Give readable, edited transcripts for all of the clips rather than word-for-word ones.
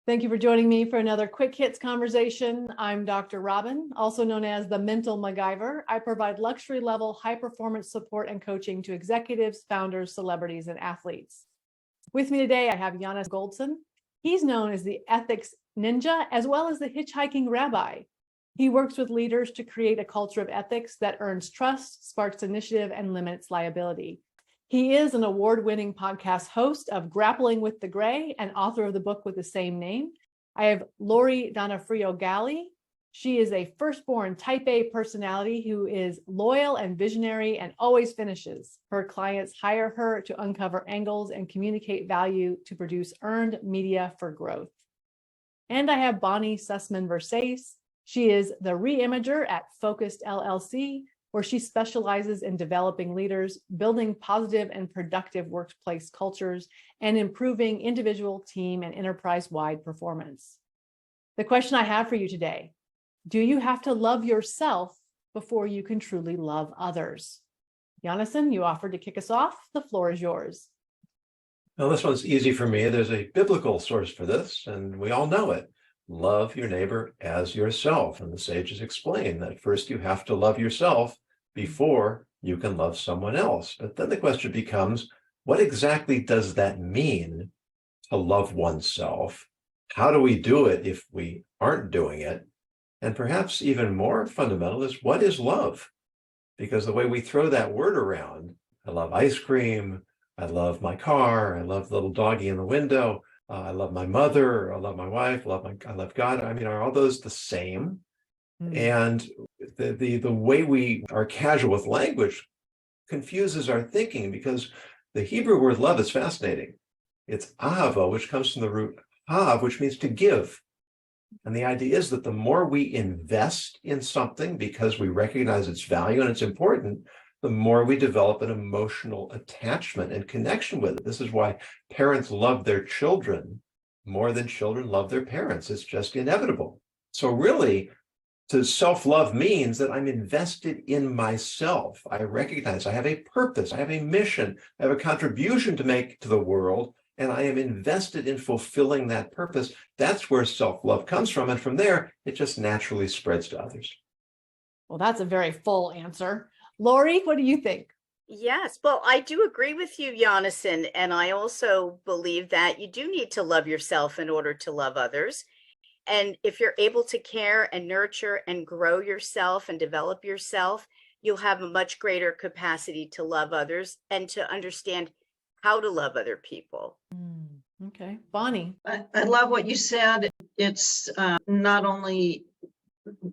Thank you for joining me for another Quick Hits conversation. I'm Dr. Robyn, also known as the Mental MacGyver. I provide luxury level high performance support and coaching to executives, founders, celebrities, and athletes. With me today, I have Yonason Goldson. He's known as the ethics ninja, as well as the hitchhiking rabbi. He works with leaders to create a culture of ethics that earns trust, sparks initiative, and limits liability. He is an award-winning podcast host of Grappling with the Gray and author of the book with the same name. I have Donofrio-Galley. She is a firstborn type A personality who is loyal and visionary and always finishes. Her clients hire her to uncover angles and communicate value to produce earned media for growth. And I have Bonnie Sussman-Versace. She is the reimager at Focused LLC, where she specializes in developing leaders, building positive and productive workplace cultures, and improving individual, team, and enterprise-wide performance. The question I have for you today: do you have to love yourself before you can truly love others? Yonason, you offered to kick us off. The floor is yours. Well, this one's easy for me. There's a biblical source for this, and we all know it. Love your neighbor as yourself. And the sages explain that first you have to love yourself before you can love someone else. But then the question becomes, what exactly does that mean to love oneself? How do we do it if we aren't doing it? And perhaps even more fundamental is, what is love? Because the way we throw that word around, I love ice cream, I love my car, I love the little doggy in the window, I love my mother, I love my wife, I love God. I mean, are all those the same? And the way we are casual with language confuses our thinking, because the Hebrew word love is fascinating. It's Ahavah, which comes from the root hav, which means to give. And the idea is that the more we invest in something because we recognize its value and it's important, the more we develop an emotional attachment and connection with it. This is why parents love their children more than children love their parents. It's just inevitable. So really, to self-love means that I'm invested in myself. I recognize I have a purpose, I have a mission, I have a contribution to make to the world, and I am invested in fulfilling that purpose. That's where self-love comes from. And from there, it just naturally spreads to others. Well, that's a very full answer. Lori, what do you think? Yes, well, I do agree with you, Yonason, and I also believe that you do need to love yourself in order to love others. And if you're able to care and nurture and grow yourself and develop yourself, you'll have a much greater capacity to love others and to understand how to love other people. Okay, Bonnie. I love what you said. It's not only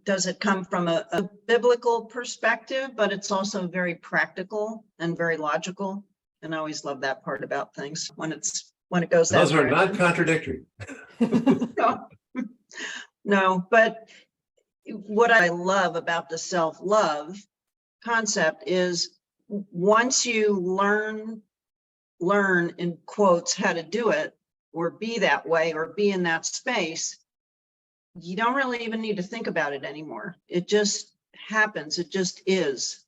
does it come from a biblical perspective, but it's also very practical and very logical. And I always love that part about things when it goes that Those are direction. not contradictory. No, but what I love about the self-love concept is once you learn in quotes how to do it, or be that way, or be in that space, you don't really even need to think about it anymore. It just happens. It just is.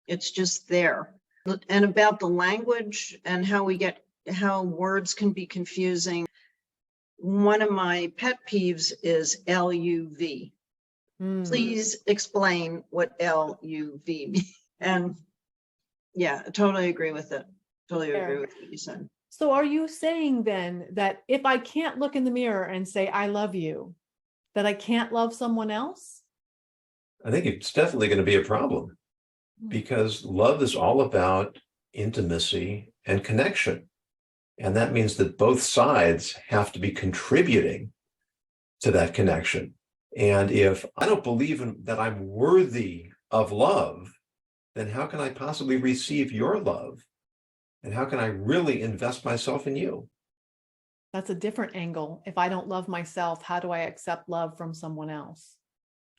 It's just there. And about the language and how words can be confusing, one of my pet peeves is LUV. Please explain what LUV means. And yeah, I totally agree with it. Totally agree with what you said. So are you saying then that if I can't look in the mirror and say, I love you, that I can't love someone else? I think it's definitely going to be a problem, because love is all about intimacy and connection. And that means that both sides have to be contributing to that connection. And if I don't believe that I'm worthy of love, then how can I possibly receive your love? And how can I really invest myself in you? That's a different angle. If I don't love myself, how do I accept love from someone else?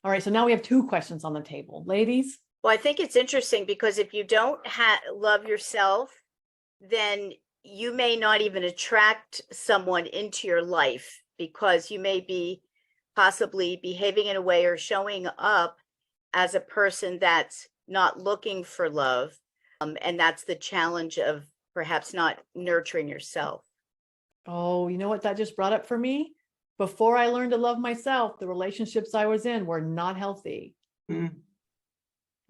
All right, so now we have two questions on the table. Ladies? Well, I think it's interesting because if you don't love yourself, then you may not even attract someone into your life, because you may be possibly behaving in a way or showing up as a person that's not looking for love. And that's the challenge of perhaps not nurturing yourself. Oh, you know what that just brought up for me? before I learned to love myself, the relationships I was in were not healthy.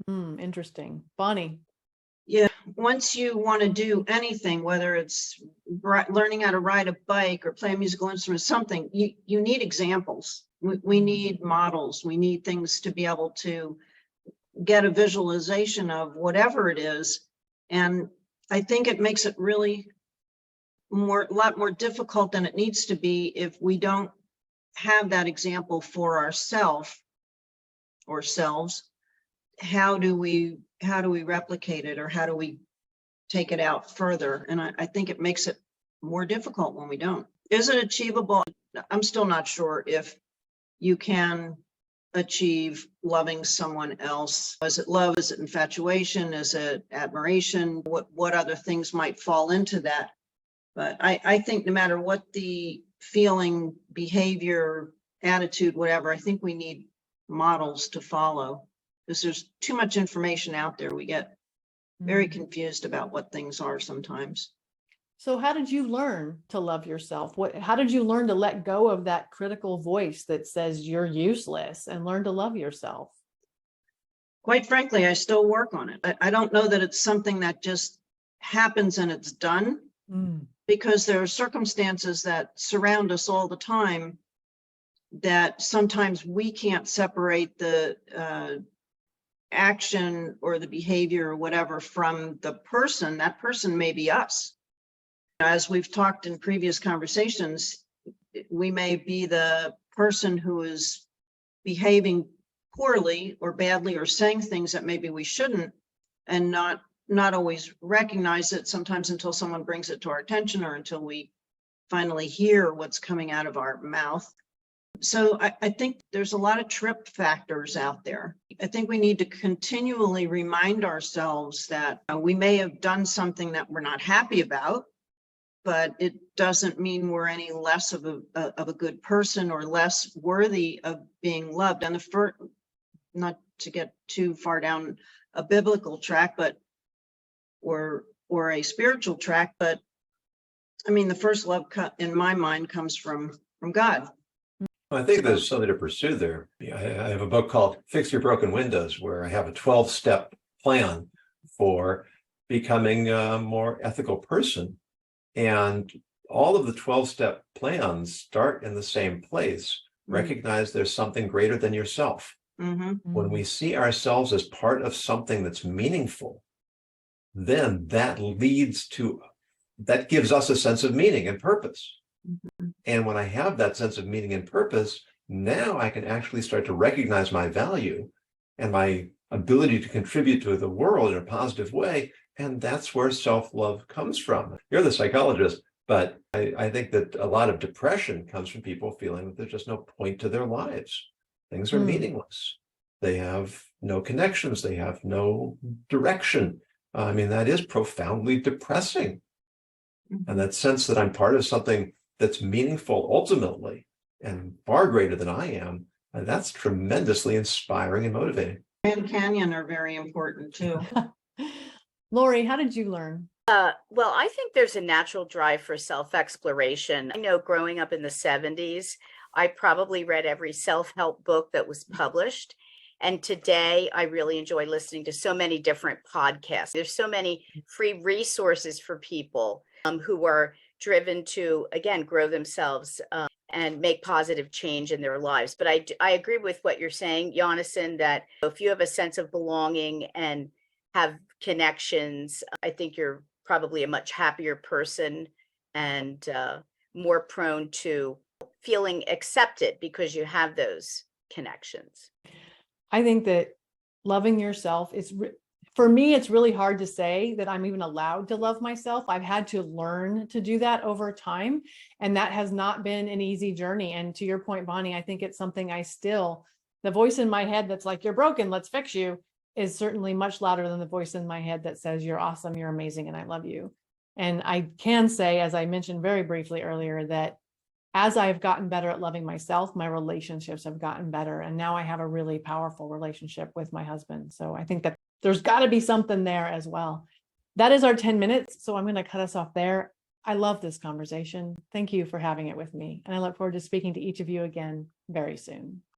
Interesting. Bonnie. Yeah, once you want to do anything, whether it's learning how to ride a bike or play a musical instrument, something, you need examples. We need models. We need things to be able to get a visualization of whatever it is. And I think it makes it really a lot more difficult than it needs to be if we don't have that example for ourselves or selves. How do we replicate it, or how do we take it out further? And I think it makes it more difficult when we don't. Is it achievable? I'm still not sure if you can achieve loving someone else. Is it love? Is it infatuation? Is it admiration? What other things might fall into that? But I think no matter what the feeling, behavior, attitude, whatever, I think we need models to follow, because there's too much information out there. We get very confused about what things are sometimes. So how did you learn to love yourself? How did you learn to let go of that critical voice that says you're useless and learn to love yourself? Quite frankly, I still work on it. I don't know that it's something that just happens and it's done, because there are circumstances that surround us all the time that sometimes we can't separate the action or the behavior or whatever from the person. That person may be us. As we've talked in previous conversations, we may be the person who is behaving poorly or badly or saying things that maybe we shouldn't, and not always recognize it sometimes until someone brings it to our attention, or until we finally hear what's coming out of our mouth. So I think there's a lot of trip factors out there. I think we need to continually remind ourselves that we may have done something that we're not happy about, but it doesn't mean we're any less of a good person or less worthy of being loved. And not to get too far down a biblical track, but or a spiritual track, but I mean, the first love in my mind comes from God. I think there's something to pursue there. I have a book called Fix Your Broken Windows, where I have a 12-step plan for becoming a more ethical person. And all of the 12-step plans start in the same place. Recognize there's something greater than yourself. When we see ourselves as part of something that's meaningful, then that gives us a sense of meaning and purpose. And when I have that sense of meaning and purpose, now I can actually start to recognize my value and my ability to contribute to the world in a positive way. And that's where self-love comes from. You're the psychologist, but I think that a lot of depression comes from people feeling that there's just no point to their lives. Things are meaningless. They have no connections. They have no direction. I mean, that is profoundly depressing. And that sense that I'm part of something that's meaningful ultimately and far greater than I am, that's tremendously inspiring and motivating. And Canyon are very important too. Lori, how did you learn? Well, I think there's a natural drive for self-exploration. I know growing up in the 70s, I probably read every self-help book that was published. And today, I really enjoy listening to so many different podcasts. There's so many free resources for people who are driven to, again, grow themselves and make positive change in their lives. But I agree with what you're saying, Yonason, that if you have a sense of belonging and have connections, I think you're probably a much happier person and more prone to feeling accepted because you have those connections. I think that loving yourself is, for me, it's really hard to say that I'm even allowed to love myself. I've had to learn to do that over time, and that has not been an easy journey. And to your point, Bonnie, I think it's something the voice in my head that's like, you're broken, let's fix you, is certainly much louder than the voice in my head that says, you're awesome, you're amazing, and I love you. And I can say, as I mentioned very briefly earlier, that as I've gotten better at loving myself, my relationships have gotten better. And now I have a really powerful relationship with my husband. So I think that there's got to be something there as well. That is our 10 minutes. So I'm going to cut us off there. I love this conversation. Thank you for having it with me. And I look forward to speaking to each of you again very soon.